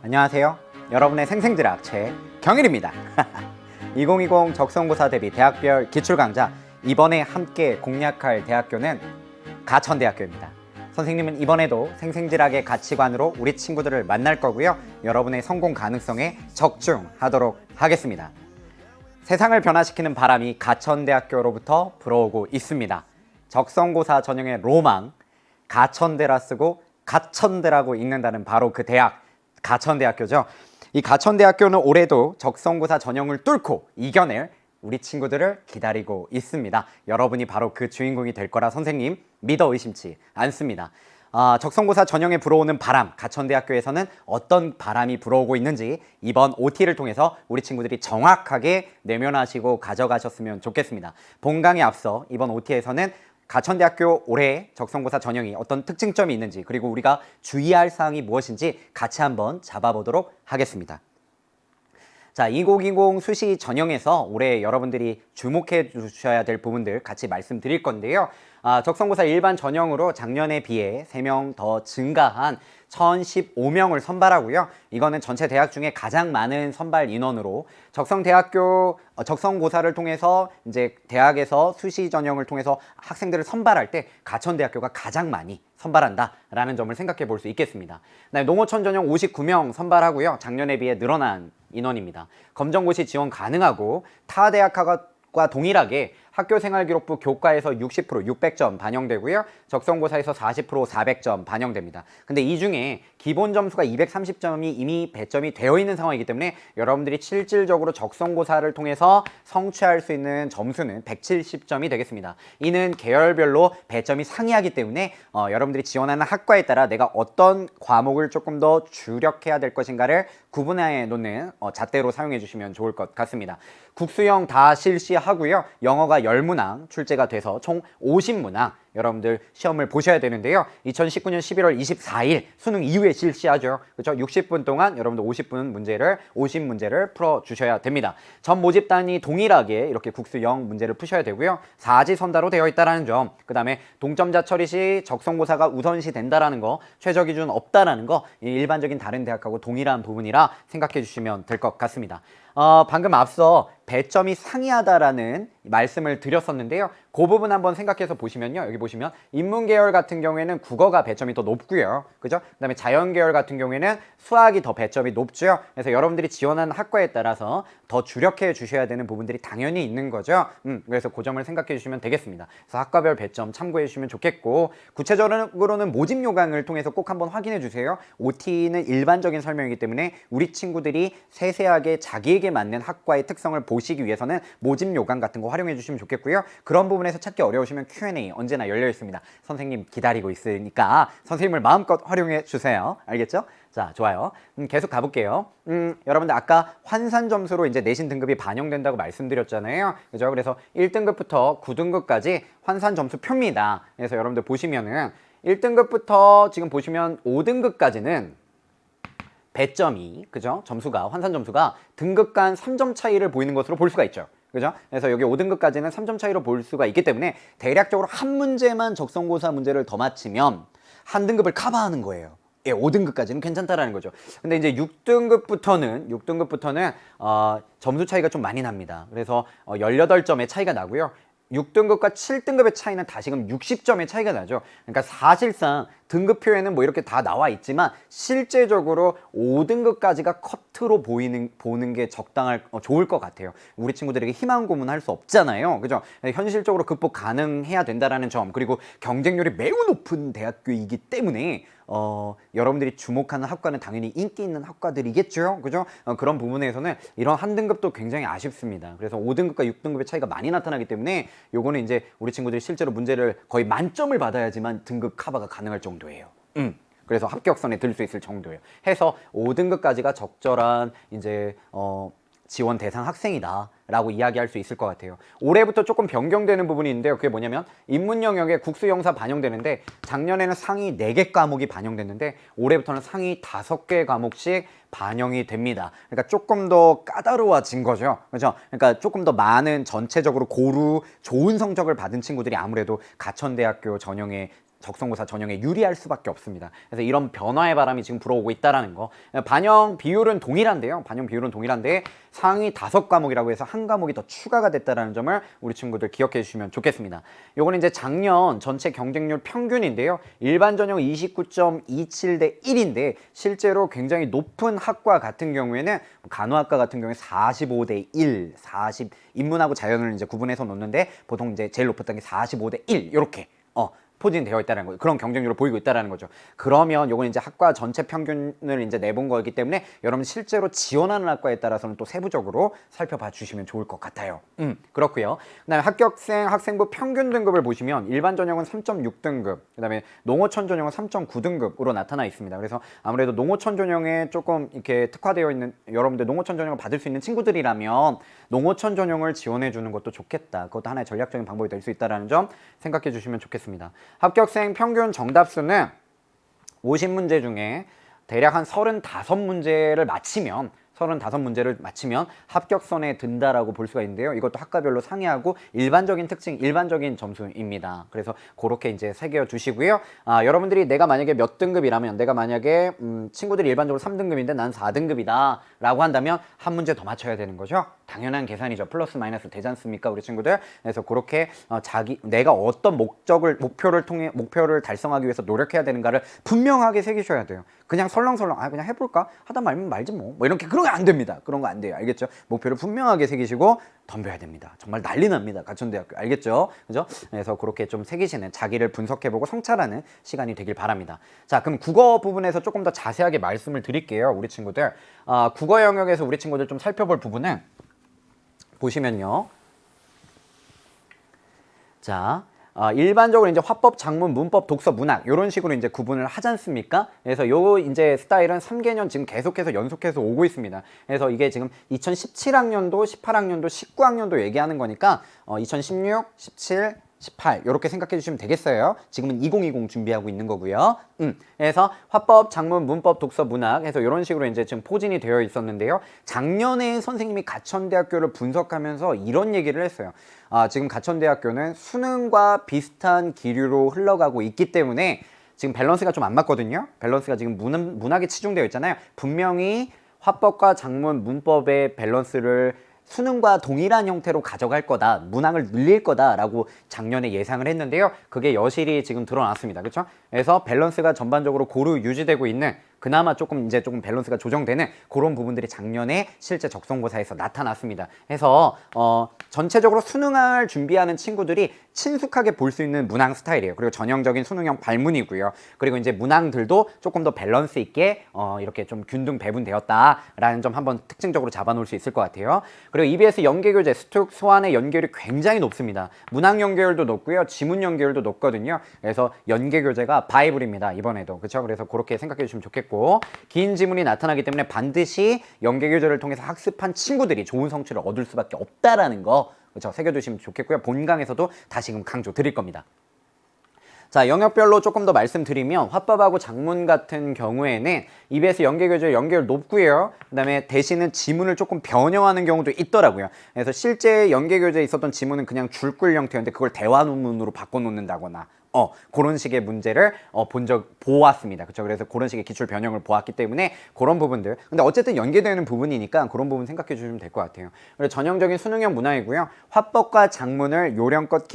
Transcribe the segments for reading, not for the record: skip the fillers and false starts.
안녕하세요. 여러분의 생생들학 최경일입니다. 2020 적성고사 대비 대학별 기출강좌, 이번에 함께 공략할 대학교는 가천대학교입니다. 선생님은 이번에도 생생들학의 가치관으로 우리 친구들을 만날 거고요. 여러분의 성공 가능성에 적중하도록 하겠습니다. 세상을 변화시키는 바람이 가천대학교로부터 불어오고 있습니다. 적성고사 전형의 로망, 가천대라 쓰고 가천대라고 읽는다는 바로 그 대학, 가천대학교죠. 이 가천대학교는 올해도 적성고사 전형을 뚫고 이겨낼 우리 친구들을 기다리고 있습니다. 여러분이 바로 그 주인공이 될 거라 선생님 믿어 의심치 않습니다. 적성고사 전형에 불어오는 바람, 가천대학교에서는 어떤 바람이 불어오고 있는지 이번 OT를 통해서 우리 친구들이 정확하게 내면하시고 가져가셨으면 좋겠습니다. 본강에 앞서 이번 OT에서는 가천대학교 올해 적성고사 전형이 어떤 특징점이 있는지, 그리고 우리가 주의할 사항이 무엇인지 같이 한번 잡아보도록 하겠습니다. 자, 2020 수시 전형에서 올해 여러분들이 주목해 주셔야 될 부분들 같이 말씀드릴 건데요. 적성고사 일반 전형으로 작년에 비해 3명 더 증가한 1015명을 선발하고요. 이거는 전체 대학 중에 가장 많은 선발 인원으로 적성고사를 통해서 이제 대학에서 수시 전형을 통해서 학생들을 선발할 때 가천대학교가 가장 많이 선발한다라는 점을 생각해 볼 수 있겠습니다. 농어촌 전형 59명 선발하고요. 작년에 비해 늘어난 인원입니다. 검정고시 지원 가능하고 타 대학과 동일하게 학교생활기록부 교과에서 60% 600점 반영되고요. 적성고사에서 40% 400점 반영됩니다. 근데 이 중에 기본 점수가 230점이 이미 배점이 되어 있는 상황이기 때문에 여러분들이 실질적으로 적성고사를 통해서 성취할 수 있는 점수는 170점이 되겠습니다. 이는 계열별로 배점이 상이하기 때문에 여러분들이 지원하는 학과에 따라 내가 어떤 과목을 조금 더 주력해야 될 것인가를 구분해 놓는 잣대로 사용해 주시면 좋을 것 같습니다. 국수형 다 실시하고요. 영어가 10문항 출제가 돼서 총 50문항 여러분들 시험을 보셔야 되는데요. 2019년 11월 24일 수능 이후에 실시하죠. 그렇죠? 60분 동안 여러분들 50문제를 풀어주셔야 됩니다. 전 모집단이 동일하게 이렇게 국수형 문제를 푸셔야 되고요. 사지선다로 되어 있다는 점, 그 다음에 동점자 처리 시 적성고사가 우선시 된다는 거, 최저기준 없다라는 거, 일반적인 다른 대학하고 동일한 부분이라 생각해 주시면 될 것 같습니다. 방금 앞서 배점이 상이하다라는 말씀을 드렸었는데요. 그 부분 한번 생각해서 보시면요. 여기 보시면 인문계열 같은 경우에는 국어가 배점이 더 높고요. 그죠? 그 다음에 자연계열 같은 경우에는 수학이 더 배점이 높죠. 그래서 여러분들이 지원하는 학과에 따라서 더 주력해 주셔야 되는 부분들이 당연히 있는 거죠. 그래서 그 점을 생각해 주시면 되겠습니다. 그래서 학과별 배점 참고해 주시면 좋겠고, 구체적으로는 모집 요강을 통해서 꼭 한번 확인해 주세요. OT는 일반적인 설명이기 때문에 우리 친구들이 세세하게 자기에게 맞는 학과의 특성을 보시기 위해서는 모집 요강 같은 거 활용해 주시면 좋겠고요. 그런 부분에서 찾기 어려우시면 Q&A 언제나 열려 있습니다. 선생님 기다리고 있으니까 선생님을 마음껏 활용해 주세요. 알겠죠? 자, 좋아요. 계속 가볼게요. 여러분들 아까 환산 점수로 이제 내신 등급이 반영된다고 말씀드렸잖아요. 그죠? 그래서 1등급부터 9등급까지 환산 점수 표입니다. 그래서 여러분들 보시면은 1등급부터 지금 보시면 5등급까지는 배점이, 그죠? 점수가, 환산 점수가 등급 간 3점 차이를 보이는 것으로 볼 수가 있죠. 그죠? 그래서 여기 5등급까지는 3점 차이로 볼 수가 있기 때문에 대략적으로 한 문제만 적성고사 문제를 더 맞히면 한 등급을 커버하는 거예요. 예, 5등급까지는 괜찮다라는 거죠. 근데 이제 6등급부터는 점수 차이가 좀 많이 납니다. 그래서 18점의 차이가 나고요. 6등급과 7등급의 차이는 다시금 60점의 차이가 나죠. 그러니까 사실상 등급표에는 뭐 이렇게 다 나와 있지만 실제적으로 5등급까지가 커트로 보는 게 좋을 것 같아요. 우리 친구들에게 희망 고문할 수 없잖아요. 그죠? 현실적으로 극복 가능해야 된다라는 점, 그리고 경쟁률이 매우 높은 대학교이기 때문에 여러분들이 주목하는 학과는 당연히 인기 있는 학과들이겠죠. 그죠? 그런 부분에서는 이런 한 등급도 굉장히 아쉽습니다. 그래서 5등급과 6등급의 차이가 많이 나타나기 때문에 요거는 이제 우리 친구들이 실제로 문제를 거의 만점을 받아야지만 등급 커버가 가능할 정도예요. 그래서 합격선에 들 수 있을 정도예요. 해서 5등급까지가 적절한 이제 지원 대상 학생이다 라고 이야기할 수 있을 것 같아요. 올해부터 조금 변경되는 부분이 있는데요. 그게 뭐냐면 인문 영역에 국수영사 반영되는데, 작년에는 상위 4개 과목이 반영됐는데 올해부터는 상위 5개 과목씩 반영이 됩니다. 그러니까 조금 더 까다로워진 거죠. 그렇죠? 그러니까 조금 더 많은 전체적으로 고루 좋은 성적을 받은 친구들이 아무래도 가천대학교 전형에 적성고사 전형에 유리할 수밖에 없습니다. 그래서 이런 변화의 바람이 지금 불어오고 있다라는 거. 반영 비율은 동일한데요. 반영 비율은 동일한데 상위 5과목이라고 해서 한 과목이 더 추가가 됐다라는 점을 우리 친구들 기억해 주시면 좋겠습니다. 요거는 이제 작년 전체 경쟁률 평균인데요. 일반 전형 29.27 대 1인데 실제로 굉장히 높은 학과 같은 경우에는 간호학과 같은 경우에 45 대 1, 40 인문하고 자연을 이제 구분해서 놓는데 보통 이제 제일 높았던 게 45 대 1 이렇게 포진되어 있다는 거죠. 그런 경쟁률을 보이고 있다는 거죠. 그러면 요건 이제 학과 전체 평균을 이제 내본 거기 때문에 여러분 실제로 지원하는 학과에 따라서는 또 세부적으로 살펴봐 주시면 좋을 것 같아요. 그렇고요. 그다음에 합격생 학생부 평균 등급을 보시면 일반 전형은 3.6등급, 그다음에 농어촌 전형은 3.9등급으로 나타나 있습니다. 그래서 아무래도 농어촌 전형에 조금 이렇게 특화되어 있는 여러분들 농어촌 전형을 받을 수 있는 친구들이라면 농어촌 전형을 지원해 주는 것도 좋겠다. 그것도 하나의 전략적인 방법이 될 수 있다는 점 생각해 주시면 좋겠습니다. 합격생 평균 정답수는 50문제 중에 대략 한 35문제를 맞히면 35문제를 맞히면 합격선에 든다라고 볼 수가 있는데요. 이것도 학과별로 상이하고 일반적인 특징, 일반적인 점수입니다. 그래서 그렇게 이제 새겨 두시고요. 여러분들이 내가 만약에 몇 등급이라면 내가 만약에 친구들이 일반적으로 3등급인데 난 4등급이다 라고 한다면 한 문제 더 맞춰야 되는 거죠. 당연한 계산이죠. 플러스 마이너스 되지 않습니까, 우리 친구들? 그래서 그렇게 내가 어떤 목표를 달성하기 위해서 노력해야 되는가를 분명하게 새기셔야 돼요. 그냥 설렁설렁 그냥 해볼까? 하다 말면 말지 뭐 이렇게 그런 거 안 됩니다. 그런 거 안 돼요. 알겠죠? 목표를 분명하게 새기시고 덤벼야 됩니다. 정말 난리 납니다. 가천대학교. 알겠죠? 그죠? 그래서 그렇게 좀 새기시는, 자기를 분석해보고 성찰하는 시간이 되길 바랍니다. 자, 그럼 국어 부분에서 조금 더 자세하게 말씀을 드릴게요. 우리 친구들. 국어 영역에서 우리 친구들 좀 살펴볼 부분은 보시면요. 자, 일반적으로 이제 화법, 작문, 문법, 독서, 문학 이런 식으로 이제 구분을 하지 않습니까? 그래서 요 이제 스타일은 3개년 지금 계속해서 연속해서 오고 있습니다. 그래서 이게 지금 2017학년도, 18학년도, 19학년도 얘기하는 거니까 2016, 17, 18 이렇게 생각해 주시면 되겠어요. 지금은 2020 준비하고 있는 거고요. 그래서 화법, 작문, 문법, 독서, 문학 해서 이런 식으로 이제 지금 포진이 되어 있었는데요. 작년에 선생님이 가천대학교를 분석하면서 이런 얘기를 했어요. 지금 가천대학교는 수능과 비슷한 기류로 흘러가고 있기 때문에 지금 밸런스가 좀 안 맞거든요. 밸런스가 지금 문학에 치중되어 있잖아요. 분명히 화법과 작문, 문법의 밸런스를 수능과 동일한 형태로 가져갈 거다, 문항을 늘릴 거다라고 작년에 예상을 했는데요. 그게 여실히 지금 드러났습니다. 그렇죠? 그래서 밸런스가 전반적으로 고루 유지되고 있는, 그나마 조금 밸런스가 조정되는 그런 부분들이 작년에 실제 적성고사에서 나타났습니다. 해서 전체적으로 수능을 준비하는 친구들이 친숙하게 볼 수 있는 문항 스타일이에요. 그리고 전형적인 수능형 발문이고요. 그리고 이제 문항들도 조금 더 밸런스 있게 이렇게 좀 균등 배분되었다라는 점 한번 특징적으로 잡아놓을 수 있을 것 같아요. 그리고 EBS 연계교재, 스툭, 소환의 연계율이 굉장히 높습니다. 문항 연계율도 높고요. 지문 연계율도 높거든요. 그래서 연계교재가 바이블입니다. 이번에도. 그렇죠? 그래서 그렇게 생각해 주시면 좋겠고, 긴 지문이 나타나기 때문에 반드시 연계교재를 통해서 학습한 친구들이 좋은 성취를 얻을 수밖에 없다라는 거, 그렇죠? 새겨두시면 좋겠고요. 본강에서도 다시금 강조 드릴 겁니다. 자, 영역별로 조금 더 말씀드리면 화법하고 작문 같은 경우에는 EBS 연계교재 연계율 높고요. 그 다음에 대신은 지문을 조금 변형하는 경우도 있더라고요. 그래서 실제 연계교재에 있었던 지문은 그냥 줄글 형태였는데 그걸 대화논문으로 바꿔놓는다거나 그런 식의 문제를 보았습니다. 그렇죠? 그래서 그런 식의 기출 변형을 보았기 때문에 그런 부분들. 근데 어쨌든 연계되는 부분이니까 그런 부분 생각해 주시면 될 것 같아요. 그리고 전형적인 수능형 문항이고요. 화법과 작문을 요령껏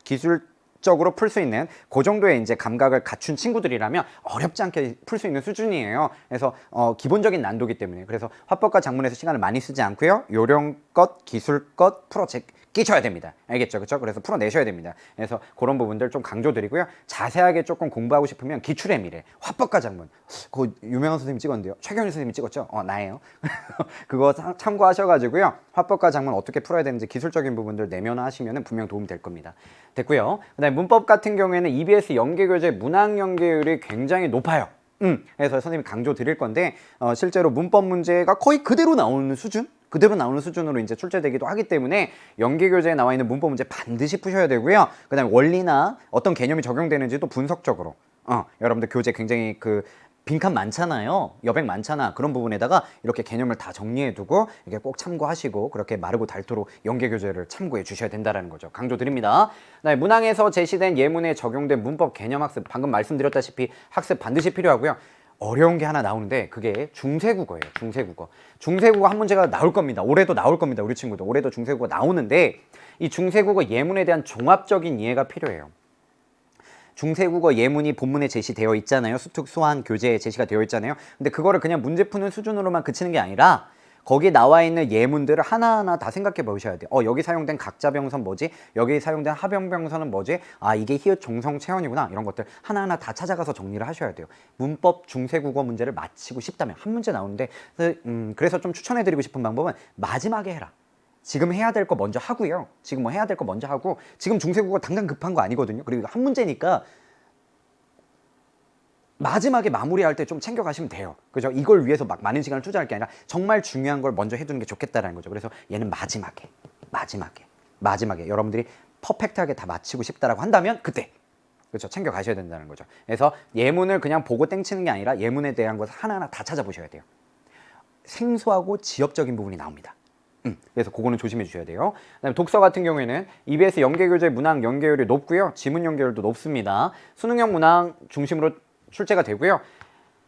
기술적으로 풀 수 있는 그 정도의 이제 감각을 갖춘 친구들이라면 어렵지 않게 풀 수 있는 수준이에요. 그래서 기본적인 난도기 때문에, 그래서 화법과 작문에서 시간을 많이 쓰지 않고요. 요령껏 기술껏 끼쳐야 됩니다. 알겠죠? 그렇죠? 그래서 풀어내셔야 됩니다. 그래서 그런 부분들 좀 강조드리고요. 자세하게 조금 공부하고 싶으면 기출의 미래, 화법과 작문, 그거 유명한 선생님 찍었는데요. 최경일 선생님이 찍었죠? 나예요. 그거 참고하셔가지고요. 화법과 작문 어떻게 풀어야 되는지 기술적인 부분들 내면화하시면 분명 도움이 될 겁니다. 됐고요. 그다음에 문법 같은 경우에는 EBS 연계교재 문항 연계율이 굉장히 높아요. 그래서 선생님이 강조 드릴 건데 실제로 문법 문제가 거의 그대로 나오는 수준으로 이제 출제되기도 하기 때문에 연계교재에 나와 있는 문법 문제 반드시 푸셔야 되고요. 그 다음에 원리나 어떤 개념이 적용되는지도 분석적으로 여러분들 교재 굉장히 빈칸 많잖아요. 여백 많잖아. 그런 부분에다가 이렇게 개념을 다 정리해두고 이게 꼭 참고하시고 그렇게 마르고 닳도록 연계교재를 참고해 주셔야 된다는 거죠. 강조드립니다. 네, 문항에서 제시된 예문에 적용된 문법 개념 학습, 방금 말씀드렸다시피 학습 반드시 필요하고요. 어려운 게 하나 나오는데 그게 중세국어예요. 중세국어. 중세국어 한 문제가 나올 겁니다. 올해도 나올 겁니다. 우리 친구들. 올해도 중세국어 나오는데 이 중세국어 예문에 대한 종합적인 이해가 필요해요. 중세국어 예문이 본문에 제시되어 있잖아요. 수특, 수한, 교재에 제시가 되어 있잖아요. 근데 그거를 그냥 문제 푸는 수준으로만 그치는 게 아니라 거기에 나와 있는 예문들을 하나하나 다 생각해 보셔야 돼요. 여기 사용된 각자병선 뭐지? 여기 사용된 하병병선은 뭐지? 아, 이게 히읗 종성 체언이구나. 이런 것들 하나하나 다 찾아가서 정리를 하셔야 돼요. 문법 중세국어 문제를 마치고 싶다면 한 문제 나오는데 그래서 좀 추천해 드리고 싶은 방법은 마지막에 해라. 지금 해야 될 거 먼저 하고요. 지금 뭐 해야 될 거 먼저 하고 지금 중세국어 당장 급한 거 아니거든요. 그리고 한 문제니까 마지막에 마무리할 때 좀 챙겨가시면 돼요. 그죠? 이걸 위해서 막 많은 시간을 투자할 게 아니라 정말 중요한 걸 먼저 해두는 게 좋겠다라는 거죠. 그래서 얘는 마지막에 여러분들이 퍼펙트하게 다 마치고 싶다라고 한다면 그때 그렇죠. 챙겨가셔야 된다는 거죠. 그래서 예문을 그냥 보고 땡치는 게 아니라 예문에 대한 것을 하나하나 다 찾아보셔야 돼요. 생소하고 지역적인 부분이 나옵니다. 그래서 그거는 조심해 주셔야 돼요. 그다음에 독서 같은 경우에는 EBS 연계교재 문항 연계율이 높고요. 지문 연계율도 높습니다. 수능형 문항 중심으로 출제가 되고요.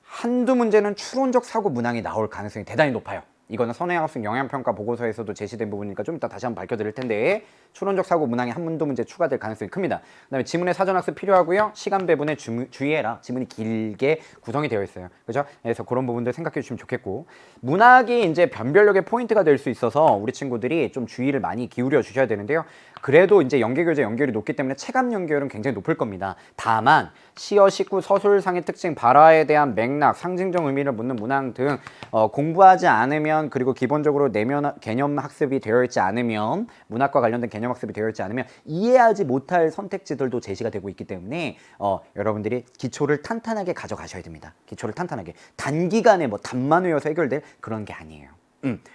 한두 문제는 추론적 사고 문항이 나올 가능성이 대단히 높아요. 이거는 선행학습 영향평가 보고서에서도 제시된 부분이니까 좀 이따 다시 한번 밝혀드릴 텐데 추론적 사고 문항에 한문도 문제 추가될 가능성이 큽니다. 그다음에 지문의 사전학습 필요하고요. 시간 배분에 주의해라. 지문이 길게 구성이 되어 있어요. 그죠? 그래서 그런 부분들 생각해 주시면 좋겠고 문학이 이제 변별력의 포인트가 될 수 있어서 우리 친구들이 좀 주의를 많이 기울여 주셔야 되는데요. 그래도 이제 연계교재 연결이 높기 때문에 체감 연결은 굉장히 높을 겁니다. 다만 시어, 식구, 서술상의 특징, 발화에 대한 맥락, 상징적 의미를 묻는 문항 등 공부하지 않으면 그리고 기본적으로 내면 개념 학습이 되어 있지 않으면 문학과 관련된 개념 학습이 되어 있지 않으면 이해하지 못할 선택지들도 제시가 되고 있기 때문에 여러분들이 기초를 탄탄하게 가져가셔야 됩니다. 기초를 탄탄하게 단기간에 뭐 답만 외워서 해결될 그런 게 아니에요.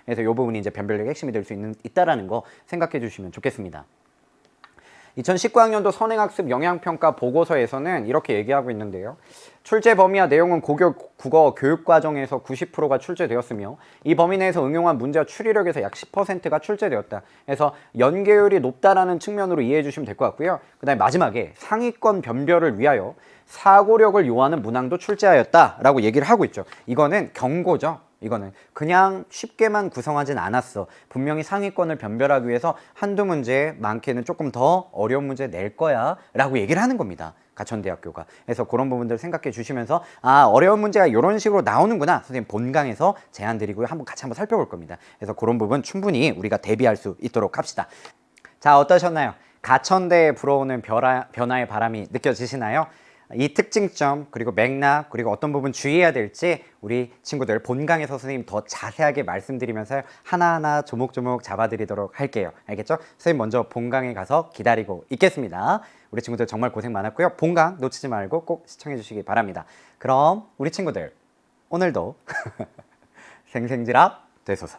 그래서 이 부분이 이제 변별력의 핵심이 될 수 있다라는 거 생각해 주시면 좋겠습니다. 2019학년도 선행학습 영향평가 보고서에서는 이렇게 얘기하고 있는데요. 출제 범위와 내용은 국어 교육과정에서 90%가 출제되었으며 이 범위 내에서 응용한 문제와 추리력에서 약 10%가 출제되었다. 그래서 연계율이 높다라는 측면으로 이해해 주시면 될 것 같고요. 그 다음에 마지막에 상위권 변별을 위하여 사고력을 요하는 문항도 출제하였다라고 얘기를 하고 있죠. 이거는 경고죠. 이거는 그냥 쉽게만 구성하진 않았어. 분명히 상위권을 변별하기 위해서 한두 문제, 많게는 조금 더 어려운 문제 낼 거야 라고 얘기를 하는 겁니다. 가천대학교가. 그래서 그런 부분들 생각해 주시면서 어려운 문제가 이런 식으로 나오는구나. 선생님 본강에서 제안 드리고요. 같이 한번 살펴볼 겁니다. 그래서 그런 부분 충분히 우리가 대비할 수 있도록 합시다. 자, 어떠셨나요? 가천대에 불어오는 변화의 바람이 느껴지시나요? 이 특징점 그리고 맥락 그리고 어떤 부분 주의해야 될지 우리 친구들 본강에서 선생님 더 자세하게 말씀드리면서 하나하나 조목조목 잡아드리도록 할게요. 알겠죠? 선생님 먼저 본강에 가서 기다리고 있겠습니다. 우리 친구들 정말 고생 많았고요. 본강 놓치지 말고 꼭 시청해 주시기 바랍니다. 그럼 우리 친구들 오늘도 생생지랍 되소서.